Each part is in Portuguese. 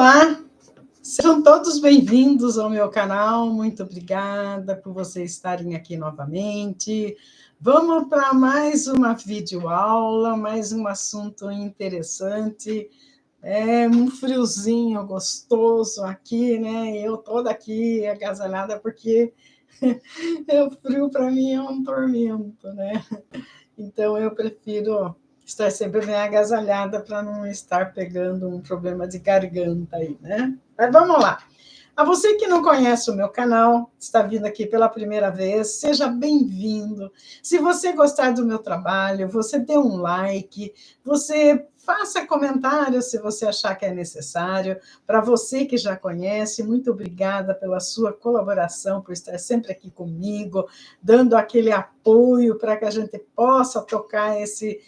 Olá, sejam todos bem-vindos ao meu canal, muito obrigada por vocês estarem aqui novamente. Vamos para mais uma videoaula, mais um assunto interessante. É um friozinho gostoso aqui, né? Eu toda aqui agasalhada, porque o frio para mim é um tormento, né? Então eu prefiro estar sempre bem agasalhada para não estar pegando um problema de garganta aí, né? Mas vamos lá. A você que não conhece o meu canal, está vindo aqui pela primeira vez, seja bem-vindo. Se você gostar do meu trabalho, você dê um like, você faça comentário se você achar que é necessário. Para você que já conhece, muito obrigada pela sua colaboração, por estar sempre aqui comigo, dando aquele apoio para que a gente possa tocar esse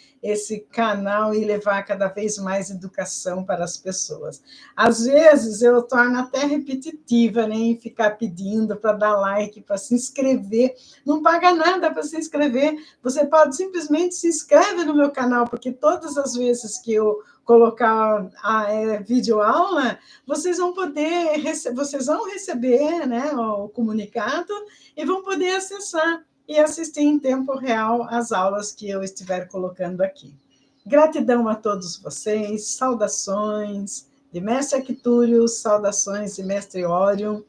canal e levar cada vez mais educação para as pessoas. Às vezes eu torno até repetitiva, né, em ficar pedindo para dar like, para se inscrever. Não paga nada para se inscrever. Você pode simplesmente se inscreve no meu canal, porque todas as vezes que eu colocar a videoaula, vocês vão receber, né, o comunicado e vão poder acessar e assistir em tempo real as aulas que eu estiver colocando aqui. Gratidão a todos vocês, saudações de Mestre Arquitúrio, saudações de Mestre Orion,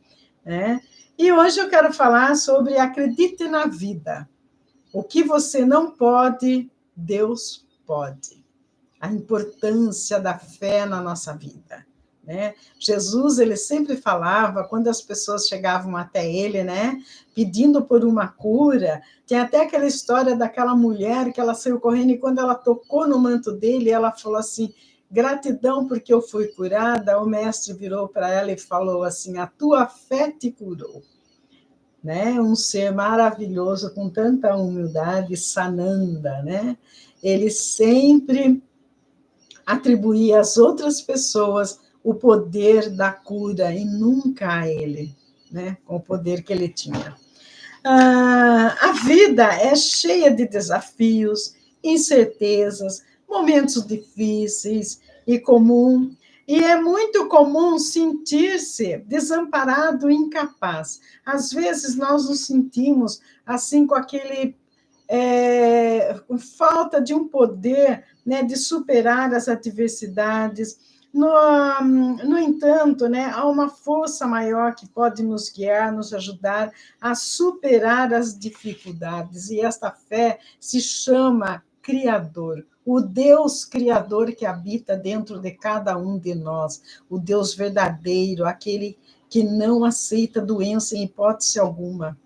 né? E hoje eu quero falar sobre acredite na vida. O que você não pode, Deus pode. A importância da fé na nossa vida, né? Jesus, ele sempre falava, quando as pessoas chegavam até ele, né, pedindo por uma cura, tem até aquela história daquela mulher que ela saiu correndo e quando ela tocou no manto dele, ela falou assim, gratidão porque eu fui curada. O mestre virou para ela e falou assim, a tua fé te curou. Né? Um ser maravilhoso, com tanta humildade, Sananda, né? Ele sempre atribuía às outras pessoas o poder da cura e nunca a ele, né? Com o poder que ele tinha. A vida é cheia de desafios, incertezas, momentos difíceis e comum. E é muito comum sentir-se desamparado e incapaz. Às vezes nós nos sentimos assim com aquele com falta de um poder, né, de superar as adversidades. No entanto, né, há uma força maior que pode nos guiar, nos ajudar a superar as dificuldades, e esta fé se chama Criador, o Deus Criador que habita dentro de cada um de nós, o Deus verdadeiro, aquele que não aceita doença em hipótese alguma.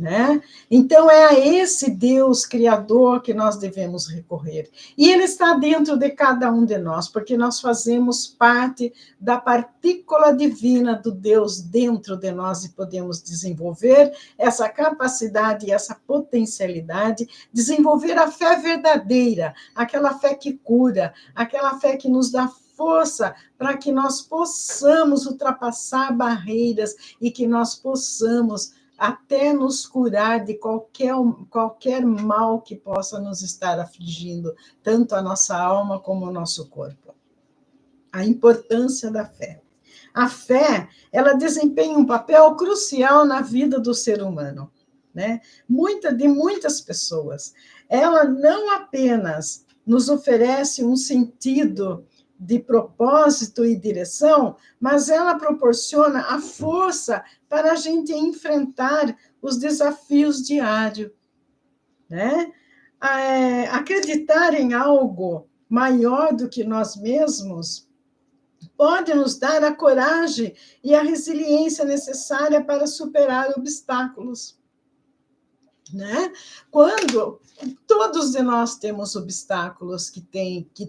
Né? Então, é a esse Deus Criador que nós devemos recorrer. E Ele está dentro de cada um de nós, porque nós fazemos parte da partícula divina do Deus dentro de nós e podemos desenvolver essa capacidade e essa potencialidade, desenvolver a fé verdadeira, aquela fé que cura, aquela fé que nos dá força para que nós possamos ultrapassar barreiras e que nós possamos até nos curar de qualquer mal que possa nos estar afligindo, tanto a nossa alma como o nosso corpo. A importância da fé. A fé, ela desempenha um papel crucial na vida do ser humano, né? Muitas pessoas. Ela não apenas nos oferece um sentido de propósito e direção, mas ela proporciona a força para a gente enfrentar os desafios diários, né? Acreditar em algo maior do que nós mesmos pode nos dar a coragem e a resiliência necessária para superar obstáculos. Né? Quando todos de nós temos obstáculos que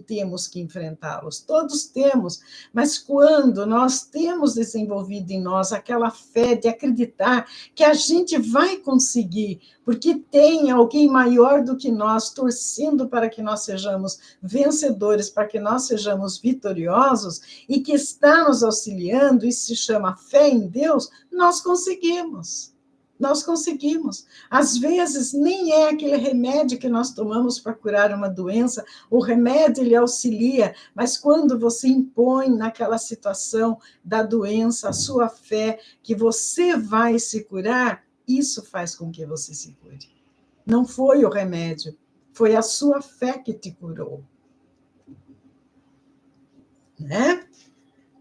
temos que enfrentá-los, todos temos, mas quando nós temos desenvolvido em nós aquela fé de acreditar que a gente vai conseguir, porque tem alguém maior do que nós torcendo para que nós sejamos vencedores, para que nós sejamos vitoriosos e que está nos auxiliando, e se chama fé em Deus, nós conseguimos. Nós conseguimos. Às vezes, nem é aquele remédio que nós tomamos para curar uma doença, o remédio ele auxilia, mas quando você impõe naquela situação da doença a sua fé, que você vai se curar, isso faz com que você se cure. Não foi o remédio, foi a sua fé que te curou. Né?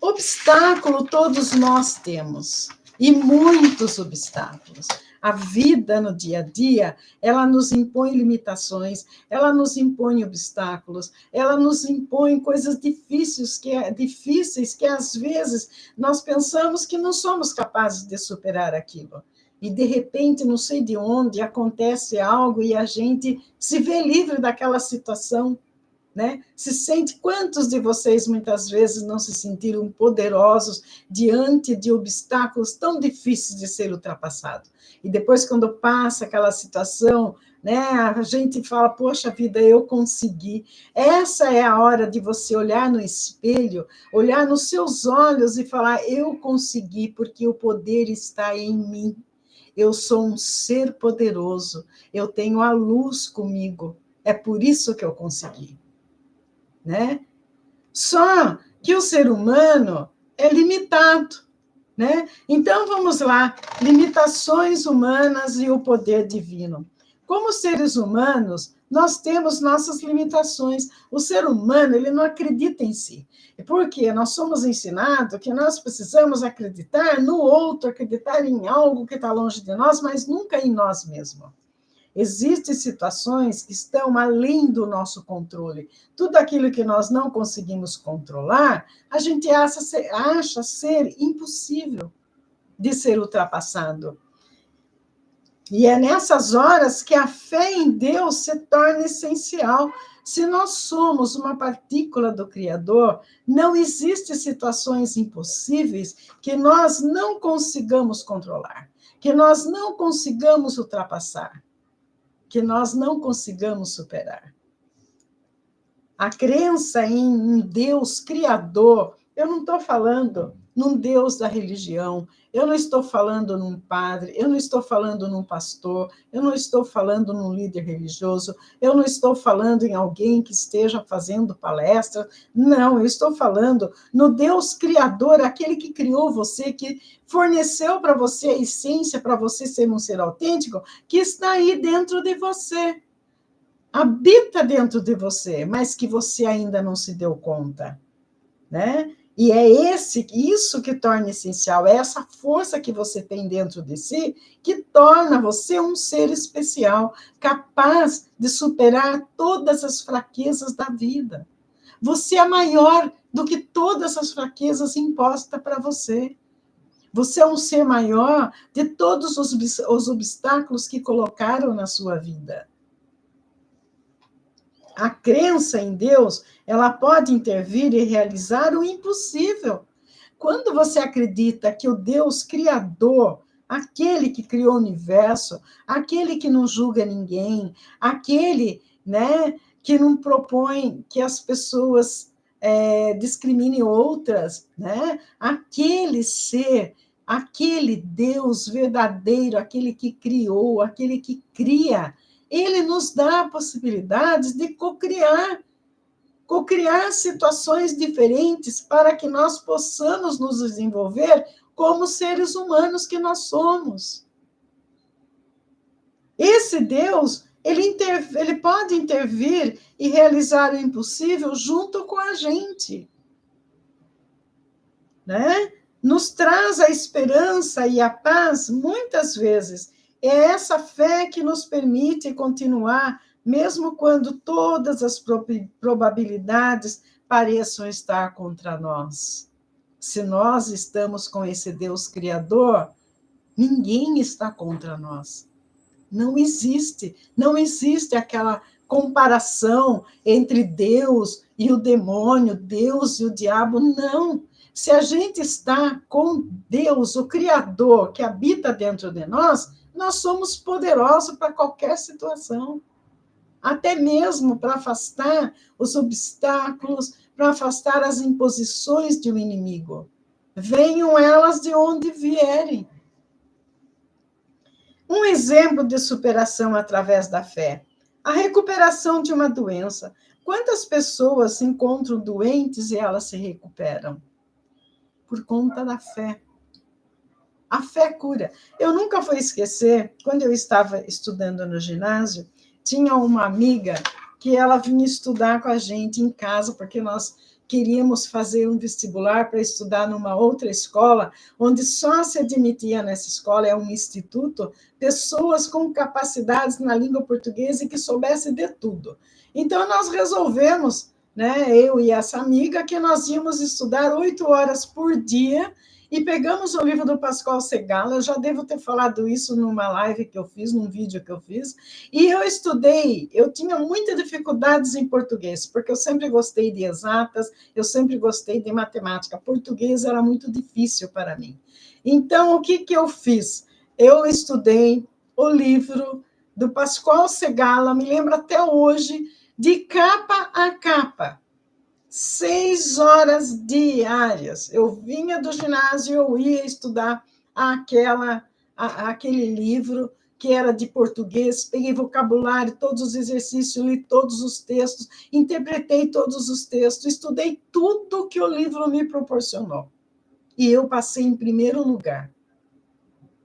Obstáculo todos nós temos, e muitos obstáculos. A vida no dia a dia, ela nos impõe limitações, ela nos impõe obstáculos, ela nos impõe coisas difíceis que às vezes nós pensamos que não somos capazes de superar aquilo. E, de repente, não sei de onde, acontece algo e a gente se vê livre daquela situação. Né? Se sente, quantos de vocês muitas vezes não se sentiram poderosos diante de obstáculos tão difíceis de ser ultrapassados? E depois, quando passa aquela situação, né, a gente fala, poxa vida, eu consegui. Essa é a hora de você olhar no espelho, olhar nos seus olhos e falar, eu consegui, porque o poder está em mim. Eu sou um ser poderoso, eu tenho a luz comigo, é por isso que eu consegui. Né? Só que o ser humano é limitado. Né? Então, vamos lá, limitações humanas e o poder divino. Como seres humanos, nós temos nossas limitações. O ser humano, ele não acredita em si. Porque nós somos ensinados que nós precisamos acreditar no outro, acreditar em algo que está longe de nós, mas nunca em nós mesmos. Existem situações que estão além do nosso controle. Tudo aquilo que nós não conseguimos controlar, a gente acha ser impossível de ser ultrapassado. E é nessas horas que a fé em Deus se torna essencial. Se nós somos uma partícula do Criador, não existem situações impossíveis que nós não consigamos controlar, que nós não consigamos ultrapassar, que nós não consigamos superar. A crença em Deus Criador, eu não estou falando num Deus da religião, eu não estou falando num padre, eu não estou falando num pastor, eu não estou falando num líder religioso, eu não estou falando em alguém que esteja fazendo palestra, não, eu estou falando no Deus Criador, aquele que criou você, que forneceu para você a essência para você ser um ser autêntico, que está aí dentro de você. Habita dentro de você, mas que você ainda não se deu conta, né? E é isso que torna essencial, é essa força que você tem dentro de si que torna você um ser especial, capaz de superar todas as fraquezas da vida. Você é maior do que todas as fraquezas impostas para você. Você é um ser maior de todos os obstáculos que colocaram na sua vida. A crença em Deus, ela pode intervir e realizar o impossível. Quando você acredita que o Deus Criador, aquele que criou o universo, aquele que não julga ninguém, aquele, né, que não propõe que as pessoas discriminem outras, né, aquele ser, aquele Deus verdadeiro, aquele que criou, aquele que cria, ele nos dá possibilidades de cocriar situações diferentes para que nós possamos nos desenvolver como seres humanos que nós somos. Esse Deus, ele pode intervir e realizar o impossível junto com a gente, né? Nos traz a esperança e a paz muitas vezes. É essa fé que nos permite continuar, mesmo quando todas as probabilidades pareçam estar contra nós. Se nós estamos com esse Deus Criador, ninguém está contra nós. Não existe aquela comparação entre Deus e o demônio, Deus e o diabo, não. Se a gente está com Deus, o Criador, que habita dentro de nós, nós somos poderosos para qualquer situação. Até mesmo para afastar os obstáculos, para afastar as imposições de um inimigo. Venham elas de onde vierem. Um exemplo de superação através da fé. A recuperação de uma doença. Quantas pessoas se encontram doentes e elas se recuperam? Por conta da fé. A fé cura. Eu nunca vou esquecer, quando eu estava estudando no ginásio, tinha uma amiga que ela vinha estudar com a gente em casa, porque nós queríamos fazer um vestibular para estudar numa outra escola, onde só se admitia nessa escola, é um instituto, pessoas com capacidades na língua portuguesa e que soubessem de tudo. Então, nós resolvemos, né, eu e essa amiga, que nós íamos estudar 8 horas por dia, e pegamos o livro do Pascoal Segala, eu já devo ter falado isso numa live que eu fiz, num vídeo que eu fiz, e eu estudei, eu tinha muitas dificuldades em português, porque eu sempre gostei de exatas, eu sempre gostei de matemática, português era muito difícil para mim. Então, o que eu fiz? Eu estudei o livro do Pascoal Segala, me lembro até hoje, de capa a capa. 6 horas diárias. Eu vinha do ginásio, eu ia estudar aquele livro que era de português, peguei vocabulário, todos os exercícios, li todos os textos, interpretei todos os textos, estudei tudo que o livro me proporcionou. E eu passei em primeiro lugar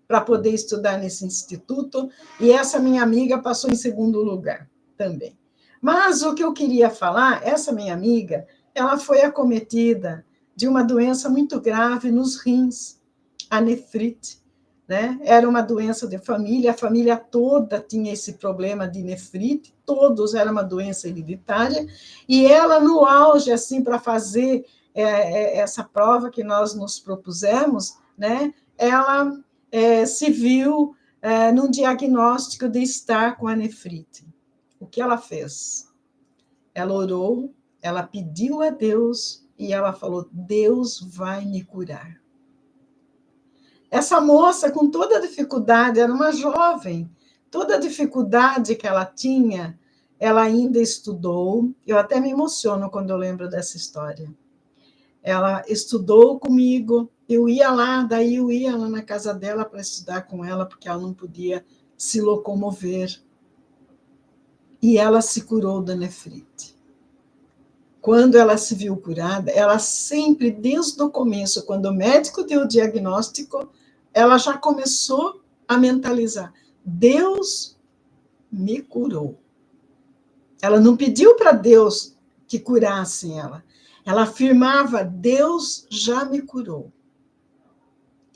para poder estudar nesse instituto, e essa minha amiga passou em segundo lugar também. Mas o que eu queria falar, essa minha amiga, ela foi acometida de uma doença muito grave nos rins, a nefrite, né? Era uma doença de família, a família toda tinha esse problema de nefrite, todos era uma doença hereditária, e ela no auge, assim, para fazer essa prova que nós nos propusemos, né? Ela se viu num diagnóstico de estar com a nefrite. O que ela fez? Ela orou, ela pediu a Deus e ela falou: Deus vai me curar. Essa moça, com toda a dificuldade, era uma jovem, toda a dificuldade que ela tinha, ela ainda estudou. Eu até me emociono quando eu lembro dessa história. Ela estudou comigo, eu ia lá, daí eu ia lá na casa dela para estudar com ela, porque ela não podia se locomover. E ela se curou da nefrite. Quando ela se viu curada, ela sempre, desde o começo, quando o médico deu o diagnóstico, ela já começou a mentalizar: Deus me curou. Ela não pediu para Deus que curasse ela. Ela afirmava: Deus já me curou.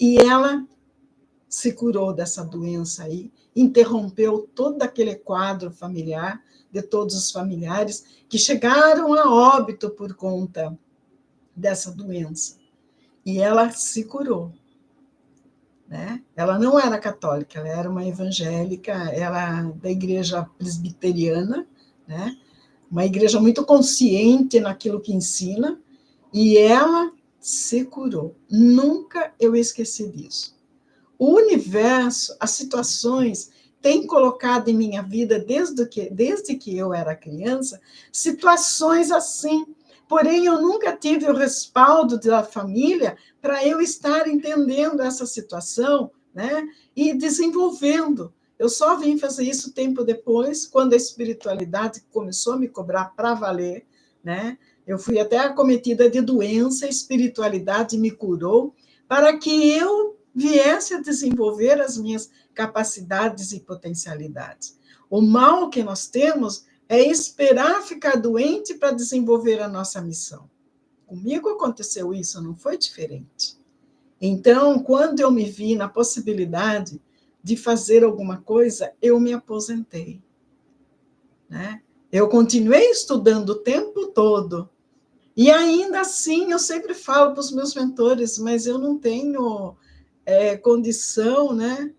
E ela se curou dessa doença aí, interrompeu todo aquele quadro familiar, de todos os familiares que chegaram a óbito por conta dessa doença. E ela se curou. Né? Ela não era católica, ela era uma evangélica, ela da igreja presbiteriana, né? Uma igreja muito consciente naquilo que ensina, e ela se curou. Nunca eu esqueci disso. O universo, as situações, têm colocado em minha vida, desde que eu era criança, situações assim. Porém, eu nunca tive o respaldo da família para eu estar entendendo essa situação, né? E desenvolvendo. Eu só vim fazer isso tempo depois, quando a espiritualidade começou a me cobrar para valer, né? Eu fui até acometida de doença, a espiritualidade me curou, para que eu viesse a desenvolver as minhas capacidades e potencialidades. O mal que nós temos é esperar ficar doente para desenvolver a nossa missão. Comigo aconteceu isso, não foi diferente. Então, quando eu me vi na possibilidade de fazer alguma coisa, eu me aposentei. Né? Eu continuei estudando o tempo todo. E ainda assim, eu sempre falo para os meus mentores, mas eu não tenho condição, né?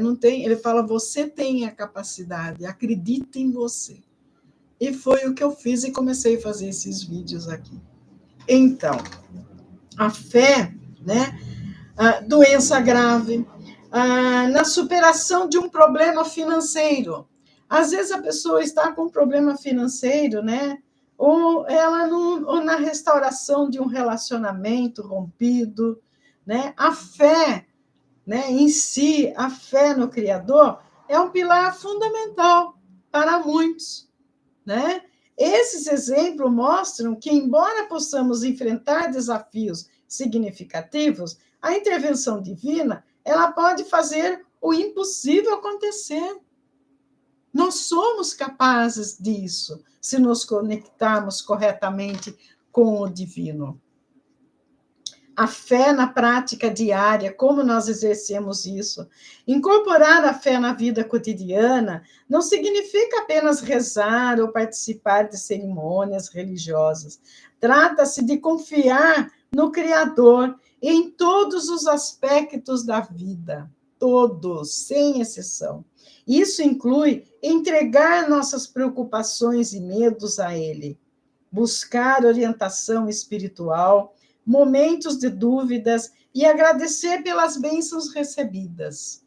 Não tem. Ele fala: você tem a capacidade, acredita em você. E foi o que eu fiz e comecei a fazer esses vídeos aqui. Então, a fé, né? A doença grave, na superação de um problema financeiro. Às vezes a pessoa está com um problema financeiro, né? Ou na restauração de um relacionamento rompido, né? A fé né, em si, a fé no Criador, é um pilar fundamental para muitos, né? Esses exemplos mostram que, embora possamos enfrentar desafios significativos, a intervenção divina, ela pode fazer o impossível acontecer. Nós somos capazes disso, se nos conectarmos corretamente com o divino. A fé na prática diária, como nós exercemos isso. Incorporar a fé na vida cotidiana não significa apenas rezar ou participar de cerimônias religiosas. Trata-se de confiar no Criador em todos os aspectos da vida, todos, sem exceção. Isso inclui entregar nossas preocupações e medos a Ele, buscar orientação espiritual, momentos de dúvidas e agradecer pelas bênçãos recebidas.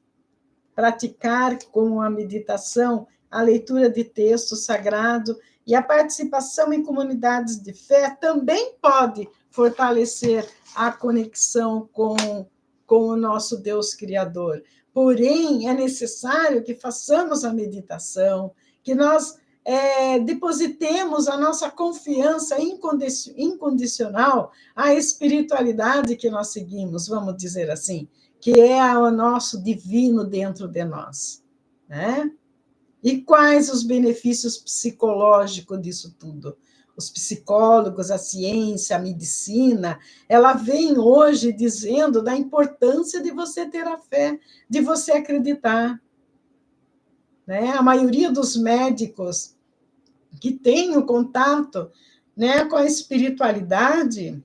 Praticar com a meditação, a leitura de texto sagrado e a participação em comunidades de fé também pode fortalecer a conexão com o nosso Deus Criador. Porém, é necessário que façamos a meditação, que nós depositemos a nossa confiança incondicional à espiritualidade que nós seguimos, vamos dizer assim, que é o nosso divino dentro de nós, né? E quais os benefícios psicológicos disso tudo? Os psicólogos, a ciência, a medicina, ela vem hoje dizendo da importância de você ter a fé, de você acreditar, né? A maioria dos médicos que têm o contato, né, com a espiritualidade,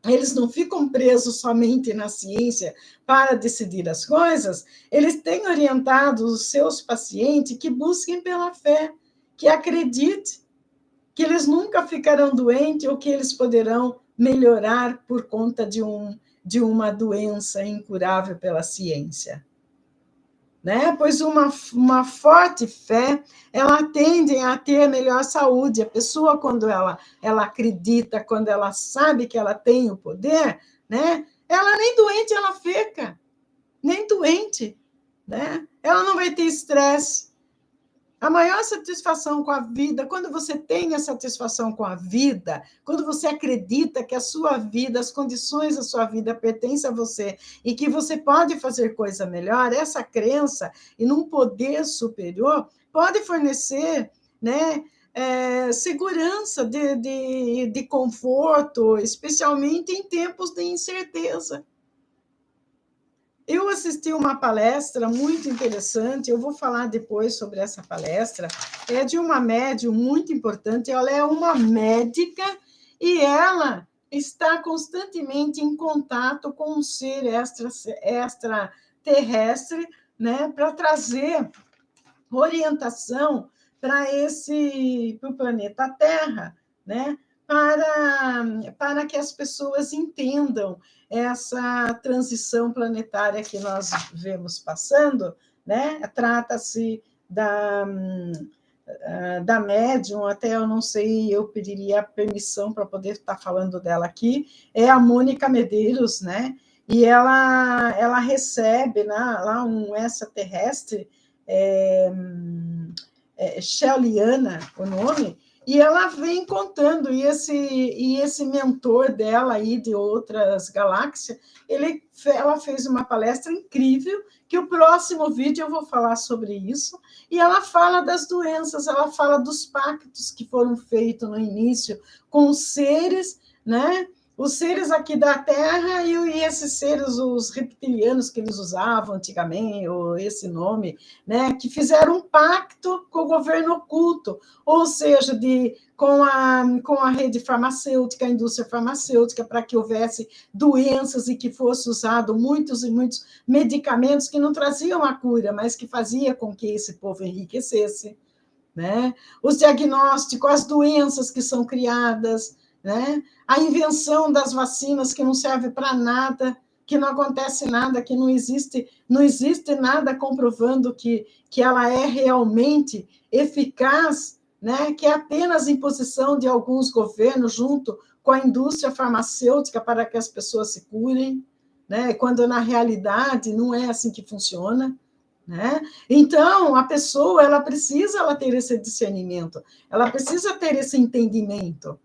eles não ficam presos somente na ciência para decidir as coisas, eles têm orientado os seus pacientes que busquem pela fé, que acreditem que eles nunca ficarão doentes ou que eles poderão melhorar por conta de uma doença incurável pela ciência. Né? Pois uma forte fé, ela tende a ter melhor saúde. A pessoa, quando ela acredita, quando ela sabe que ela tem o poder, né? Ela nem doente ela fica, nem doente, né? Ela não vai ter estresse. A maior satisfação com a vida, quando você tem a satisfação com a vida, quando você acredita que a sua vida, as condições da sua vida pertencem a você e que você pode fazer coisa melhor, essa crença e num poder superior pode fornecer, né, segurança de conforto, especialmente em tempos de incerteza. Eu assisti uma palestra muito interessante, eu vou falar depois sobre essa palestra, é de uma médium muito importante, ela é uma médica e ela está constantemente em contato com um ser extraterrestre, né, para trazer orientação para o planeta Terra, né, para que as pessoas entendam essa transição planetária que nós vemos passando, né? Trata-se da médium, até eu não sei, eu pediria permissão para poder estar falando dela aqui, é a Mônica Medeiros, né? E ela recebe lá um extraterrestre, Shelliana, o nome, e ela vem contando, e esse mentor dela aí de outras galáxias, ela fez uma palestra incrível, que o próximo vídeo eu vou falar sobre isso, e ela fala das doenças, ela fala dos pactos que foram feitos no início com os seres, né? Os seres aqui da Terra e esses seres, os reptilianos que eles usavam antigamente, ou esse nome, né, que fizeram um pacto com o governo oculto, ou seja, com a rede farmacêutica, a indústria farmacêutica, para que houvesse doenças e que fosse usado muitos e muitos medicamentos que não traziam a cura, mas que fazia com que esse povo enriquecesse, né? Os diagnósticos, as doenças que são criadas, né? A invenção das vacinas que não serve para nada, que não acontece nada, que não existe nada comprovando que ela é realmente eficaz, né? Que é apenas imposição de alguns governos junto com a indústria farmacêutica para que as pessoas se curem, né? Quando na realidade não é assim que funciona, né? Então, a pessoa ela precisa ter esse discernimento, ela precisa ter esse entendimento.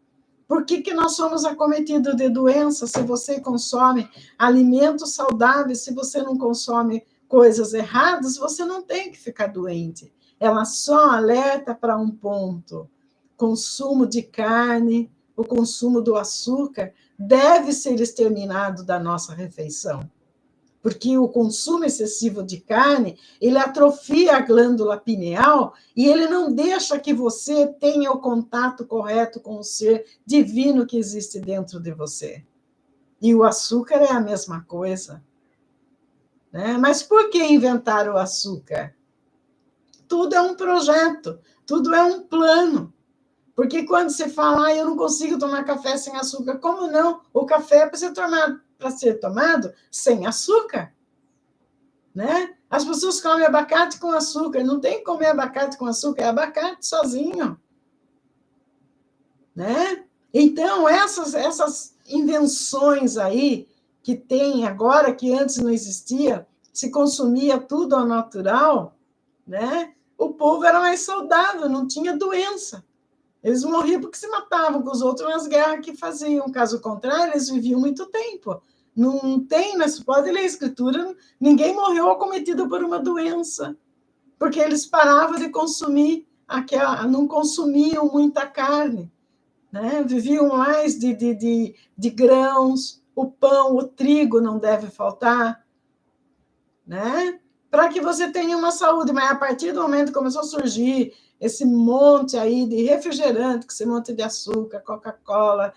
Por que nós somos acometidos de doença se você consome alimentos saudáveis, se você não consome coisas erradas, você não tem que ficar doente. Ela só alerta para um ponto: consumo de carne, o consumo do açúcar deve ser exterminado da nossa refeição. Porque o consumo excessivo de carne, ele atrofia a glândula pineal e ele não deixa que você tenha o contato correto com o ser divino que existe dentro de você. E o açúcar é a mesma coisa. Né? Mas por que inventar o açúcar? Tudo é um projeto, tudo é um plano. Porque quando você fala, eu não consigo tomar café sem açúcar, como não? O café é para ser tomado sem açúcar. Né? As pessoas comem abacate com açúcar, não tem que comer abacate com açúcar, é abacate sozinho. Né? Então, essas invenções aí que tem agora, que antes não existia, se consumia tudo ao natural, né? O povo era mais saudável, não tinha doença. Eles morriam porque se matavam com os outros nas guerras que faziam. Caso contrário, eles viviam muito tempo. Não tem, mas pode ler a escritura, ninguém morreu acometido por uma doença, porque eles paravam de consumir, não consumiam muita carne, né? Viviam mais de grãos, o pão, o trigo não deve faltar, né? Para que você tenha uma saúde, mas a partir do momento que começou a surgir esse monte aí de refrigerante, esse monte de açúcar, Coca-Cola,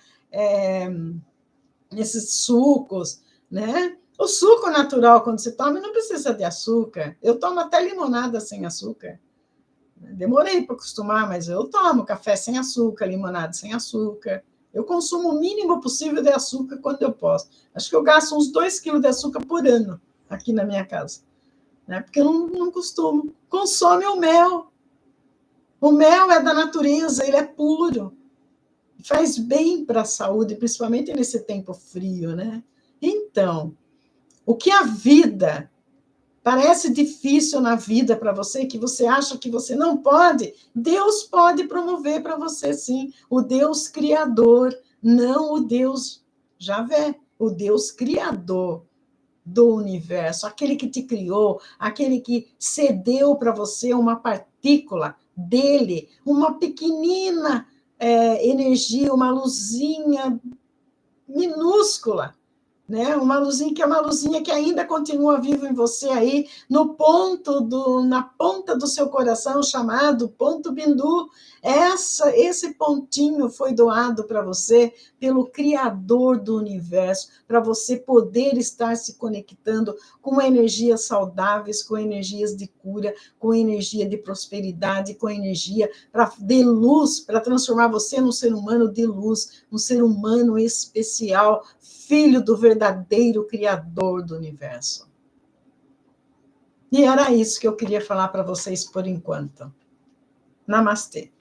esses sucos, né? O suco natural, quando você toma, não precisa de açúcar. Eu tomo até limonada sem açúcar. Demorei para acostumar, mas eu tomo café sem açúcar, limonada sem açúcar. Eu consumo o mínimo possível de açúcar quando eu posso. Acho que eu gasto uns 2 quilos de açúcar por ano aqui na minha casa, né? Porque eu não costumo. Consome o mel. O mel é da natureza, ele é puro. Faz bem para a saúde, principalmente nesse tempo frio, né? Então, o que a vida parece difícil na vida para você, que você acha que você não pode, Deus pode promover para você, sim. O Deus Criador, não o Deus Javé, o Deus Criador do universo, aquele que te criou, aquele que cedeu para você uma partícula dele, uma pequenina energia, uma luzinha minúscula, né? Uma luzinha que é uma luzinha que ainda continua viva em você aí, na ponta do seu coração, chamado ponto bindu. Esse pontinho foi doado para você pelo Criador do universo, para você poder estar se conectando com energias saudáveis, com energias de cura, com energia de prosperidade, com energia de luz, para transformar você num ser humano de luz, um ser humano especial, filho do verdadeiro Criador do universo. E era isso que eu queria falar para vocês por enquanto. Namastê.